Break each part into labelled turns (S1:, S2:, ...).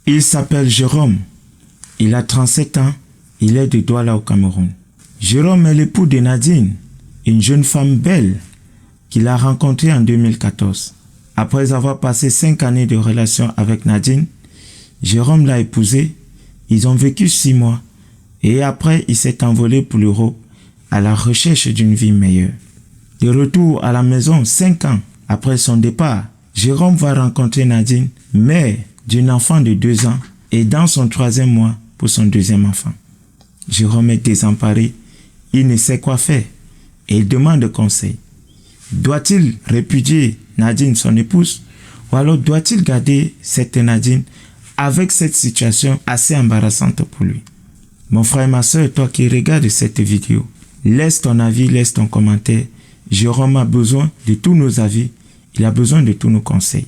S1: Il s'appelle Jérôme. Il a 37 ans. Il est de Douala au Cameroun. Jérôme est l'époux de Nadine, une jeune femme belle qu'il a rencontrée en 2014. Après avoir passé 5 années de relation avec Nadine, Jérôme l'a épousée. Ils ont vécu 6 mois et après il s'est envolé pour l'Europe à la recherche d'une vie meilleure. De retour à la maison 5 ans après son départ, Jérôme va rencontrer Nadine, mère d'un enfant de 2 ans et dans son 3e mois pour son 2e enfant. Jérôme est désemparé, il ne sait quoi faire et il demande conseil. Doit-il répudier Nadine, son épouse, ou alors doit-il garder cette Nadine avec cette situation assez embarrassante pour lui? Mon frère et ma soeur, toi qui regardes cette vidéo, laisse ton avis, laisse ton commentaire. Jérôme a besoin de tous nos avis, il a besoin de tous nos conseils.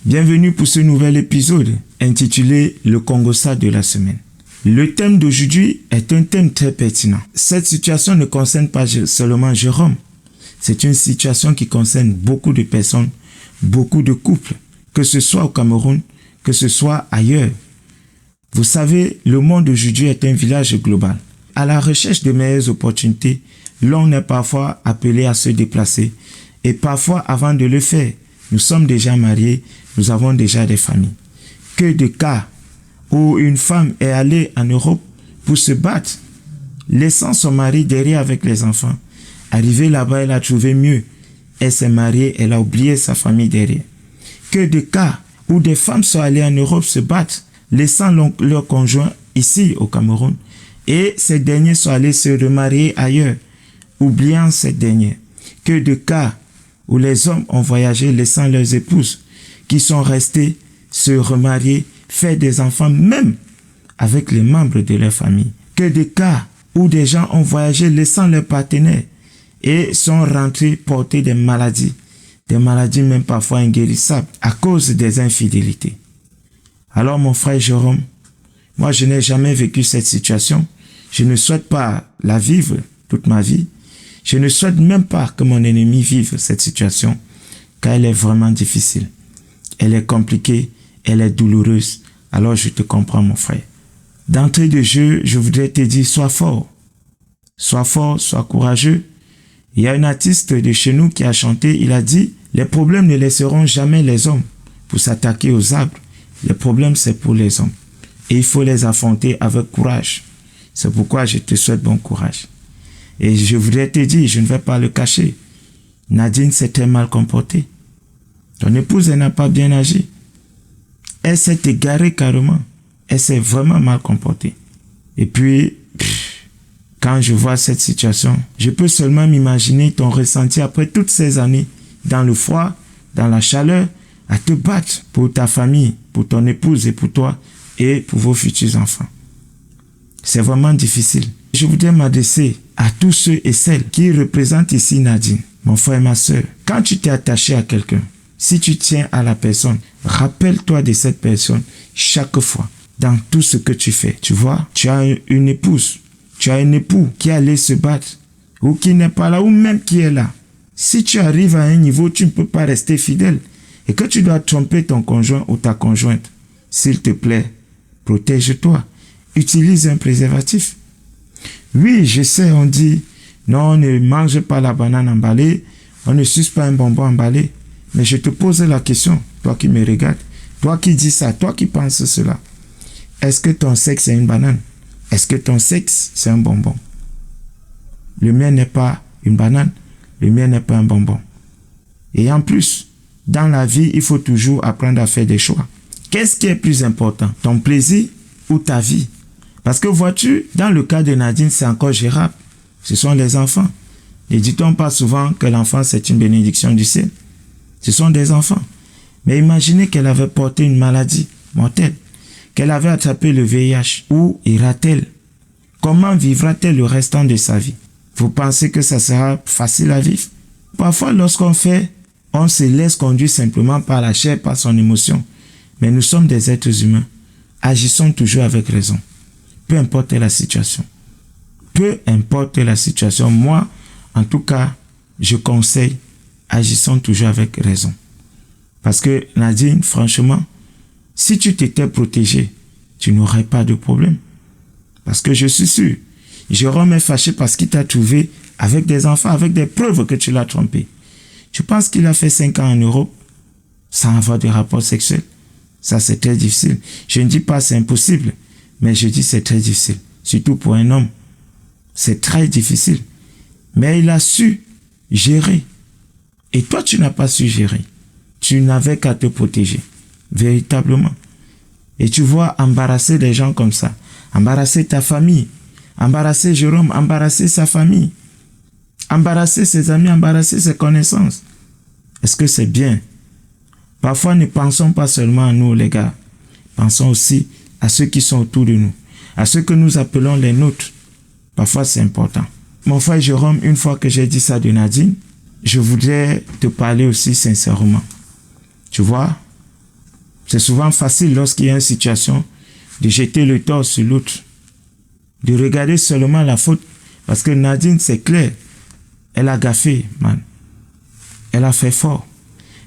S1: Bienvenue pour ce nouvel épisode intitulé Le Congossa de la semaine. Le thème d'aujourd'hui est un thème très pertinent. Cette situation ne concerne pas seulement Jérôme. C'est une situation qui concerne beaucoup de personnes, beaucoup de couples, que ce soit au Cameroun, que ce soit ailleurs. Vous savez, le monde aujourd'hui est un village global. À la recherche de meilleures opportunités, l'on est parfois appelé à se déplacer. Et parfois, avant de le faire, nous sommes déjà mariés, nous avons déjà des familles. Que de cas où une femme est allée en Europe pour se battre, laissant son mari derrière avec les enfants. Arrivée là-bas, elle a trouvé mieux. Elle s'est mariée, elle a oublié sa famille derrière. Que de cas où des femmes sont allées en Europe se battre, laissant leur conjoint ici au Cameroun, et ces derniers sont allés se remarier ailleurs, oubliant cette dernière. Que de cas où les hommes ont voyagé laissant leurs épouses, qui sont restés se remarier, faire des enfants même avec les membres de leur famille. Que de cas où des gens ont voyagé laissant leurs partenaires et sont rentrés porter des maladies même parfois inguérissables à cause des infidélités. Alors mon frère Jérôme, moi je n'ai jamais vécu cette situation, je ne souhaite pas la vivre toute ma vie, je ne souhaite même pas que mon ennemi vive cette situation, car elle est vraiment difficile, elle est compliquée, elle est douloureuse, alors je te comprends mon frère. D'entrée de jeu, je voudrais te dire, sois fort, sois courageux. Il y a un artiste de chez nous qui a chanté, il a dit, les problèmes ne laisseront jamais les hommes pour s'attaquer aux arbres. Les problèmes, c'est pour les hommes. Et il faut les affronter avec courage. C'est pourquoi je te souhaite bon courage. Et je voudrais te dire, je ne vais pas le cacher, Nadine s'est très mal comportée. Ton épouse, elle n'a pas bien agi. Elle s'est égarée carrément. Elle s'est vraiment mal comportée. Et puis, quand je vois cette situation, je peux seulement m'imaginer ton ressenti après toutes ces années, dans le froid, dans la chaleur, à te battre pour ta famille, pour ton épouse et pour toi, et pour vos futurs enfants. C'est vraiment difficile. Je voudrais m'adresser à tous ceux et celles qui représentent ici Nadine, mon frère et ma soeur. Quand tu t'es attaché à quelqu'un, si tu tiens à la personne, rappelle-toi de cette personne chaque fois, dans tout ce que tu fais. Tu vois, tu as une épouse, tu as un époux qui allait se battre, ou qui n'est pas là, ou même qui est là. Si tu arrives à un niveau, tu ne peux pas rester fidèle, et que tu dois tromper ton conjoint ou ta conjointe, s'il te plaît, protège-toi. Utilise un préservatif. Oui, je sais, on dit, non, on ne mange pas la banane emballée, on ne suce pas un bonbon emballé. Mais je te pose la question, toi qui me regardes, toi qui dis ça, toi qui penses cela. Est-ce que ton sexe est une banane? Est-ce que ton sexe, c'est un bonbon? Le mien n'est pas une banane, le mien n'est pas un bonbon. Et en plus, dans la vie, il faut toujours apprendre à faire des choix. Qu'est-ce qui est plus important, ton plaisir ou ta vie? Parce que vois-tu, dans le cas de Nadine, c'est encore gérable. Ce sont les enfants. Ne dit-on pas souvent que l'enfant, c'est une bénédiction du ciel? Ce sont des enfants. Mais imaginez qu'elle avait porté une maladie mortelle, qu'elle avait attrapé le VIH. Où ira-t-elle? Comment vivra-t-elle le restant de sa vie? Vous pensez que ça sera facile à vivre? Parfois, lorsqu'on fait, on se laisse conduire simplement par la chair, par son émotion. Mais nous sommes des êtres humains. Agissons toujours avec raison. Peu importe la situation. Peu importe la situation. Moi, en tout cas, je conseille, agissons toujours avec raison. Parce que Nadine, franchement, Si tu t'étais protégé, tu n'aurais pas de problème. Parce que je suis sûr, Jérôme est fâché parce qu'il t'a trouvé avec des enfants, avec des preuves que tu l'as trompé. Tu penses qu'il a fait 5 ans en Europe sans avoir de rapports sexuels? Ça, c'est très difficile. Je ne dis pas c'est impossible, mais je dis c'est très difficile. Surtout pour un homme. C'est très difficile. Mais il a su gérer. Et toi, tu n'as pas su gérer. Tu n'avais qu'à te protéger. Véritablement. Et tu vois embarrasser des gens comme ça. Embarrasser ta famille. Embarrasser Jérôme. Embarrasser sa famille. Embarrasser ses amis. Embarrasser ses connaissances. Est-ce que c'est bien? Parfois, ne pensons pas seulement à nous, les gars. Pensons aussi à ceux qui sont autour de nous. À ceux que nous appelons les nôtres. Parfois, c'est important. Mon frère Jérôme, une fois que j'ai dit ça de Nadine, je voudrais te parler aussi sincèrement. Tu vois, c'est souvent facile lorsqu'il y a une situation de jeter le tort sur l'autre. De regarder seulement la faute. Parce que Nadine, c'est clair. Elle a gaffé, man. Elle a fait fort.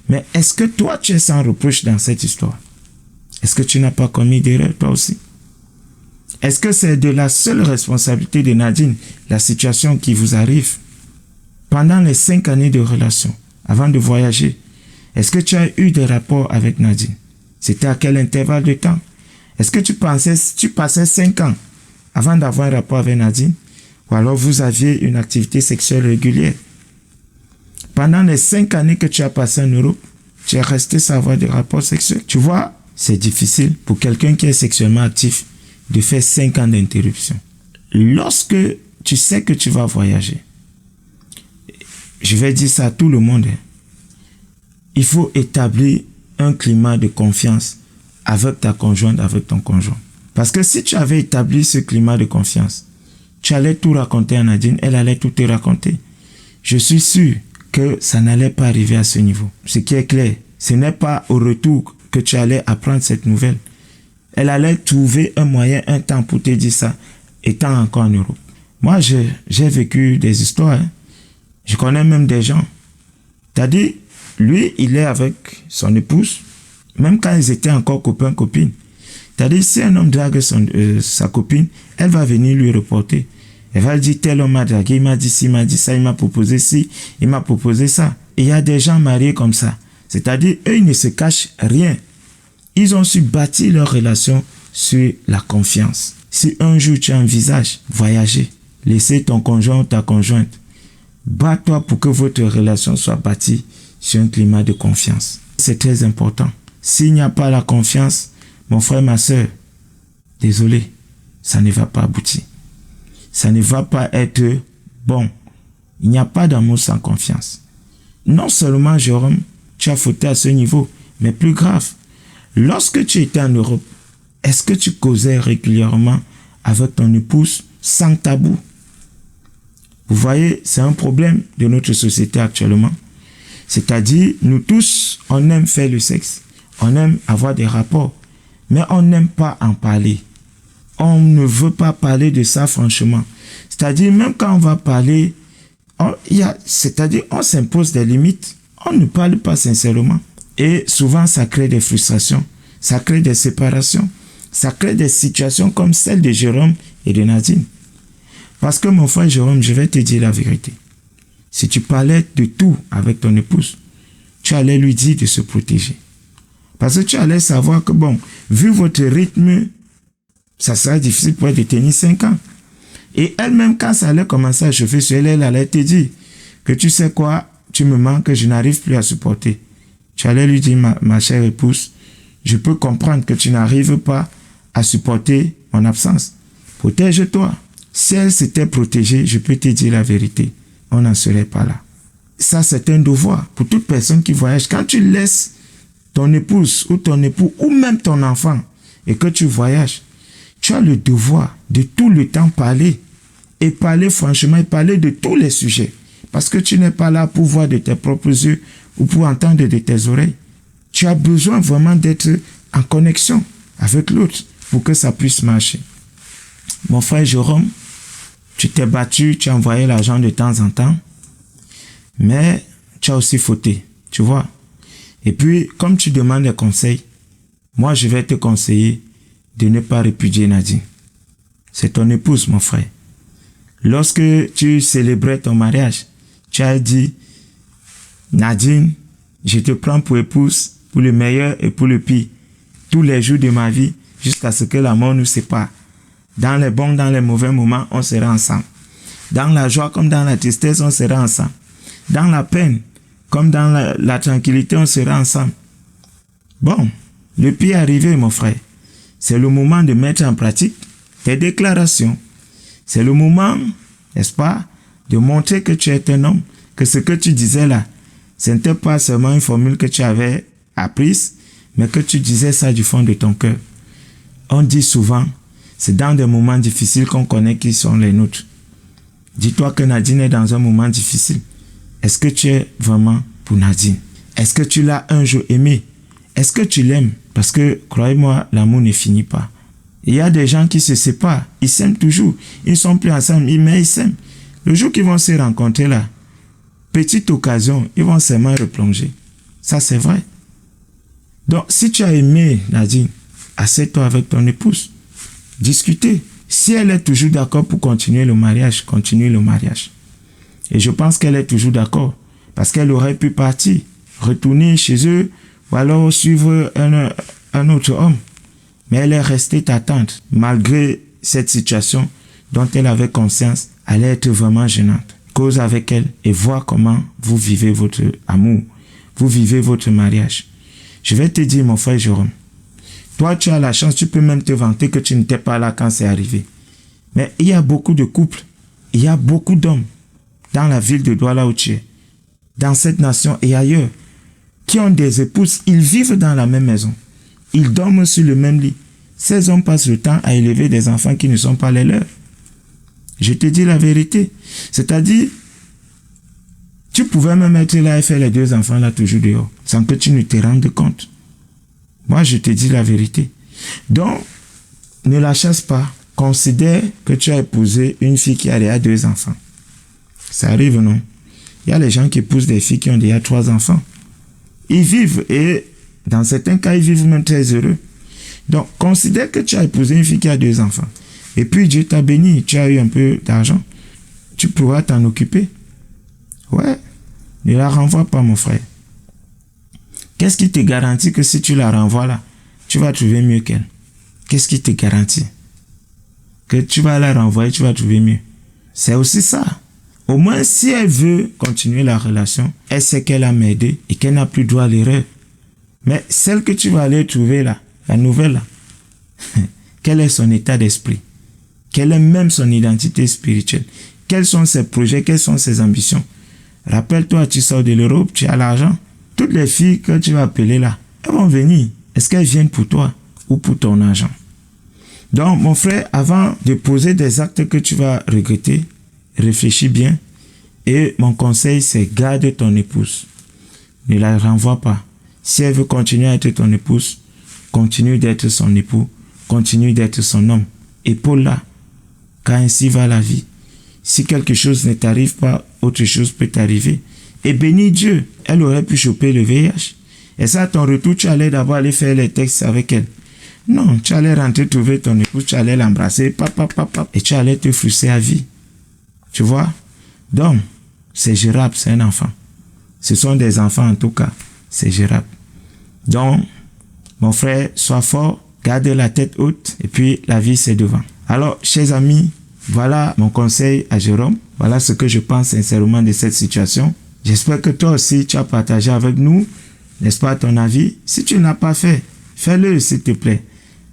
S1: Mais est-ce que toi, tu es sans reproche dans cette histoire? Est-ce que tu n'as pas commis d'erreur, toi aussi? Est-ce que c'est de la seule responsabilité de Nadine, la situation qui vous arrive? Pendant les 5 années de relation, avant de voyager, est-ce que tu as eu des rapports avec Nadine? C'était à quel intervalle de temps? Est-ce que tu passais 5 ans avant d'avoir un rapport avec Nadine? Ou alors vous aviez une activité sexuelle régulière? Pendant les 5 années que tu as passé en Europe, tu es resté sans avoir de rapports sexuels. Tu vois, c'est difficile pour quelqu'un qui est sexuellement actif de faire 5 ans d'interruption. Lorsque tu sais que tu vas voyager, je vais dire ça à tout le monde, il faut établir un climat de confiance avec ta conjointe, avec ton conjoint. Parce que si tu avais établi ce climat de confiance, tu allais tout raconter à Nadine, elle allait tout te raconter. Je suis sûr que ça n'allait pas arriver à ce niveau. Ce qui est clair, ce n'est pas au retour que tu allais apprendre cette nouvelle. Elle allait trouver un moyen, un temps pour te dire ça, étant encore en Europe. Moi, j'ai vécu des histoires. Je connais même des gens. C'est-à-dire, lui, il est avec son épouse, même quand ils étaient encore copains-copines. C'est-à-dire, si un homme drague sa copine, elle va venir lui reporter. Elle va lui dire, tel homme m'a dragué, il m'a dit ci, il m'a dit ça, il m'a proposé ci, il m'a proposé ça. Et il y a des gens mariés comme ça. C'est-à-dire, eux, ils ne se cachent rien. Ils ont su bâtir leur relation sur la confiance. Si un jour tu envisages voyager, laisser ton conjoint ou ta conjointe, bats-toi pour que votre relation soit bâtie sur un climat de confiance. C'est très important. S'il n'y a pas la confiance, mon frère, ma soeur, désolé, ça ne va pas aboutir. Ça ne va pas être bon. Il n'y a pas d'amour sans confiance. Non seulement, Jérôme, tu as fauté à ce niveau, mais plus grave, lorsque tu étais en Europe, est-ce que tu causais régulièrement avec ton épouse sans tabou? Vous voyez, c'est un problème de notre société actuellement. C'est-à-dire, nous tous, on aime faire le sexe. On aime avoir des rapports. Mais on n'aime pas en parler. On ne veut pas parler de ça franchement. C'est-à-dire, même quand on va parler, c'est-à-dire, on s'impose des limites. On ne parle pas sincèrement. Et souvent, ça crée des frustrations. Ça crée des séparations. Ça crée des situations comme celle de Jérôme et de Nadine. Parce que mon frère Jérôme, je vais te dire la vérité. Si tu parlais de tout avec ton épouse, tu allais lui dire de se protéger. Parce que tu allais savoir que bon, vu votre rythme, ça sera difficile pour elle de tenir 5 ans. Et elle-même, quand ça allait commencer à chauffer sur elle, elle allait te dire que tu sais quoi, tu me manques, je n'arrive plus à supporter. Tu allais lui dire, ma chère épouse, je peux comprendre que tu n'arrives pas à supporter mon absence. Protège-toi. Si elle s'était protégée, je peux te dire la vérité, on n'en serait pas là. Ça, c'est un devoir pour toute personne qui voyage. Quand tu laisses ton épouse ou ton époux ou même ton enfant et que tu voyages, tu as le devoir de tout le temps parler. Et parler franchement et parler de tous les sujets. Parce que tu n'es pas là pour voir de tes propres yeux ou pour entendre de tes oreilles. Tu as besoin vraiment d'être en connexion avec l'autre pour que ça puisse marcher. Mon frère Jérôme, tu t'es battu, tu as envoyé l'argent de temps en temps, mais tu as aussi fauté, tu vois. Et puis, comme tu demandes des conseils, moi je vais te conseiller de ne pas répudier Nadine. C'est ton épouse, mon frère. Lorsque tu célébrais ton mariage, tu as dit, Nadine, je te prends pour épouse, pour le meilleur et pour le pire, tous les jours de ma vie, jusqu'à ce que la mort nous sépare. Dans les bons, dans les mauvais moments, on sera ensemble. Dans la joie comme dans la tristesse, on sera ensemble. Dans la peine, comme dans la tranquillité, on sera ensemble. Bon, le pire est arrivé, mon frère. C'est le moment de mettre en pratique tes déclarations. C'est le moment, n'est-ce pas, de montrer que tu es un homme, que ce que tu disais là, ce n'était pas seulement une formule que tu avais apprise, mais que tu disais ça du fond de ton cœur. On dit souvent, c'est dans des moments difficiles qu'on connaît qui sont les nôtres. Dis-toi que Nadine est dans un moment difficile. Est-ce que tu es vraiment pour Nadine? Est-ce que tu l'as un jour aimé? Est-ce que tu l'aimes? Parce que, croyez-moi, l'amour ne finit pas. Il y a des gens qui se séparent. Ils s'aiment toujours. Ils ne sont plus ensemble, mais ils s'aiment. Le jour qu'ils vont se rencontrer là, petite occasion, ils vont seulement replonger. Ça, c'est vrai. Donc, si tu as aimé Nadine, assieds-toi avec ton épouse. Discutez. Si elle est toujours d'accord pour continuer le mariage, continue le mariage. Et je pense qu'elle est toujours d'accord. Parce qu'elle aurait pu partir, retourner chez eux, ou alors suivre un autre homme. Mais elle est restée t'attendre, malgré cette situation dont elle avait conscience, allait être vraiment gênante. Cause avec elle et vois comment vous vivez votre amour, vous vivez votre mariage. Je vais te dire, mon frère Jérôme, toi tu as la chance, tu peux même te vanter que tu n'étais pas là quand c'est arrivé. Mais il y a beaucoup de couples, il y a beaucoup d'hommes dans la ville de Douala où tu es, dans cette nation et ailleurs, qui ont des épouses, ils vivent dans la même maison. Ils dorment sur le même lit. Ces hommes passent le temps à élever des enfants qui ne sont pas les leurs. Je te dis la vérité. C'est-à-dire, tu pouvais même être là et faire les deux enfants là toujours dehors, sans que tu ne te rendes compte. Moi, je te dis la vérité. Donc, ne la chasse pas. Considère que tu as épousé une fille qui a déjà 2 enfants. Ça arrive, non? Il y a les gens qui épousent des filles qui ont déjà 3 enfants. Ils vivent et dans certains cas, ils vivent même très heureux. Donc, considère que tu as épousé une fille qui a 2 enfants. Et puis, Dieu t'a béni, tu as eu un peu d'argent. Tu pourras t'en occuper. Ouais, ne la renvoie pas, mon frère. Qu'est-ce qui te garantit que si tu la renvoies là, tu vas trouver mieux qu'elle? Qu'est-ce qui te garantit que tu vas la renvoyer, tu vas trouver mieux? C'est aussi ça. Au moins, si elle veut continuer la relation, elle sait qu'elle a m'aidé et qu'elle n'a plus droit à l'erreur. Mais celle que tu vas aller trouver là, la nouvelle là, quel est son état d'esprit? Quelle est même son identité spirituelle? Quels sont ses projets? Quelles sont ses ambitions? Rappelle-toi, tu sors de l'Europe, tu as l'argent. Toutes les filles que tu vas appeler là, elles vont venir. Est-ce qu'elles viennent pour toi ou pour ton argent? Donc, mon frère, avant de poser des actes que tu vas regretter, réfléchis bien. Et mon conseil, c'est garde ton épouse. Ne la renvoie pas. Si elle veut continuer à être ton épouse, continue d'être son époux, continue d'être son homme. Épaule-la, car ainsi va la vie. Si quelque chose ne t'arrive pas, autre chose peut t'arriver. Et bénis Dieu, elle aurait pu choper le VIH. Et ça, à ton retour, tu allais d'abord aller faire les textes avec elle. Non, tu allais rentrer trouver ton épouse, tu allais l'embrasser, et tu allais te frustrer à vie. Tu vois? Donc, c'est gérable, c'est un enfant. Ce sont des enfants en tout cas, c'est gérable. Donc, mon frère, sois fort, garde la tête haute, et puis la vie c'est devant. Alors, chers amis, voilà mon conseil à Jérôme. Voilà ce que je pense sincèrement de cette situation. J'espère que toi aussi, tu as partagé avec nous, n'est-ce pas, ton avis? Si tu ne l'as pas fait, fais-le s'il te plaît.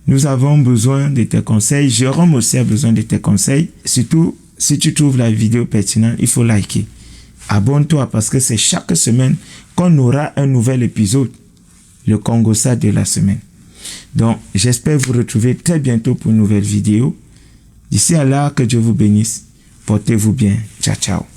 S1: Nous avons besoin de tes conseils. Jérôme aussi a besoin de tes conseils. Surtout, si tu trouves la vidéo pertinente, il faut liker. Abonne-toi parce que c'est chaque semaine qu'on aura un nouvel épisode. Le Congossa de la semaine. Donc, j'espère vous retrouver très bientôt pour une nouvelle vidéo. D'ici à là, que Dieu vous bénisse. Portez-vous bien. Ciao, ciao.